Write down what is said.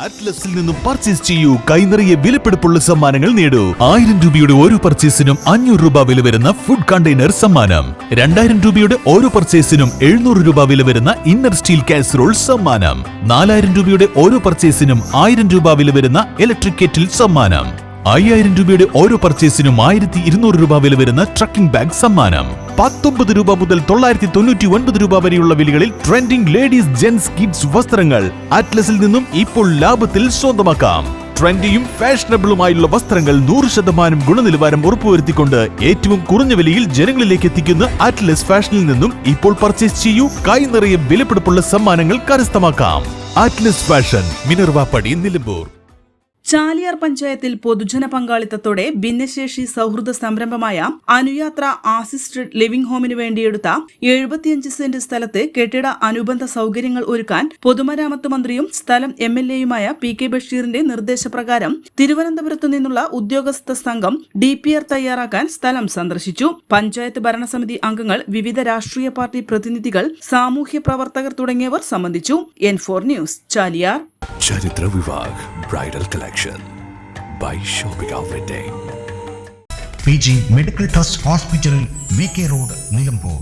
അറ്റ്ലസിൽ നിന്നും പർച്ചേസ് ചെയ്യൂ. കൈനിറയെ വിലപിടിപ്പുള്ള സമ്മാനങ്ങൾ നേടൂ. 1000 രൂപയുടെ ഓരോ പർച്ചേസിനും 500 രൂപ വില വരുന്ന ഫുഡ് കണ്ടെയ്നർ സമ്മാനം. 2000 രൂപയുടെ ഓരോ പർച്ചേസിനും 700 രൂപ വില വരുന്ന ഇന്നർ സ്റ്റീൽ കാസറോൾ സമ്മാനം. 4000 രൂപയുടെ ഓരോ പർച്ചേസിനും 1000 രൂപ വില വരുന്ന ഇലക്ട്രിക് കെറ്റിൽ സമ്മാനം. 5000 രൂപയുടെ ഓരോ പർച്ചേസിനും 1200 രൂപ വില വരുന്ന ട്രക്കിംഗ് ബാഗ് സമ്മാനം. 19 രൂപ മുതൽ 999 രൂപ വരെയുള്ള വിലകളിൽ ട്രെൻഡിംഗ് ലേഡീസ് ജെന്റ്സ് കിഡ്സ് വസ്ത്രങ്ങൾ അറ്റ്ലസിൽ നിന്നും ഇപ്പോൾ ലാഭത്തിൽ സ്വന്തമാക്കാം. ട്രെൻഡിയും ഫാഷനബിളുമായുള്ള വസ്ത്രങ്ങൾ 100% ഗുണനിലവാരം ഉറപ്പുവരുത്തിക്കൊണ്ട് ഏറ്റവും കുറഞ്ഞ വിലയിൽ ജനങ്ങളിലേക്ക് എത്തിക്കുന്ന അറ്റ്ലസ് ഫാഷനിൽ നിന്നും ഇപ്പോൾ പർച്ചേസ് ചെയ്യൂ. കൈ നിറയെ വിലപിടിപ്പുള്ള സമ്മാനങ്ങൾ കരസ്ഥമാക്കാം. Atlas fashion, Minervappadi, Nilambur. ചാലിയാർ പഞ്ചായത്തിൽ പൊതുജന പങ്കാളിത്തത്തോടെ ഭിന്നശേഷി സൗഹൃദ സംരംഭമായ അനുയാത്ര അസിസ്റ്റഡ് ലിവിംഗ് ഹോമിന് വേണ്ടിയെടുത്ത 75 സെന്റ് സ്ഥലത്ത് കെട്ടിട അനുബന്ധ സൗകര്യങ്ങൾ ഒരുക്കാൻ പൊതുമരാമത്ത് മന്ത്രിയും സ്ഥലം MLA-യുമായ PK ബഷീറിന്റെ നിർദ്ദേശപ്രകാരം തിരുവനന്തപുരത്തു നിന്നുള്ള ഉദ്യോഗസ്ഥ സംഘം DPR തയ്യാറാക്കാൻ സ്ഥലം സന്ദർശിച്ചു. പഞ്ചായത്ത് ഭരണസമിതി അംഗങ്ങൾ, വിവിധ രാഷ്ട്രീയ പാർട്ടി പ്രതിനിധികൾ, സാമൂഹ്യ പ്രവർത്തകർ തുടങ്ങിയവർ സംബന്ധിച്ചു. N4 news, Chaliyar. Charitra Vivag Bridal Collection by Shopping Everyday. PG Medical Trust Hospital, VK Road, Nilambur.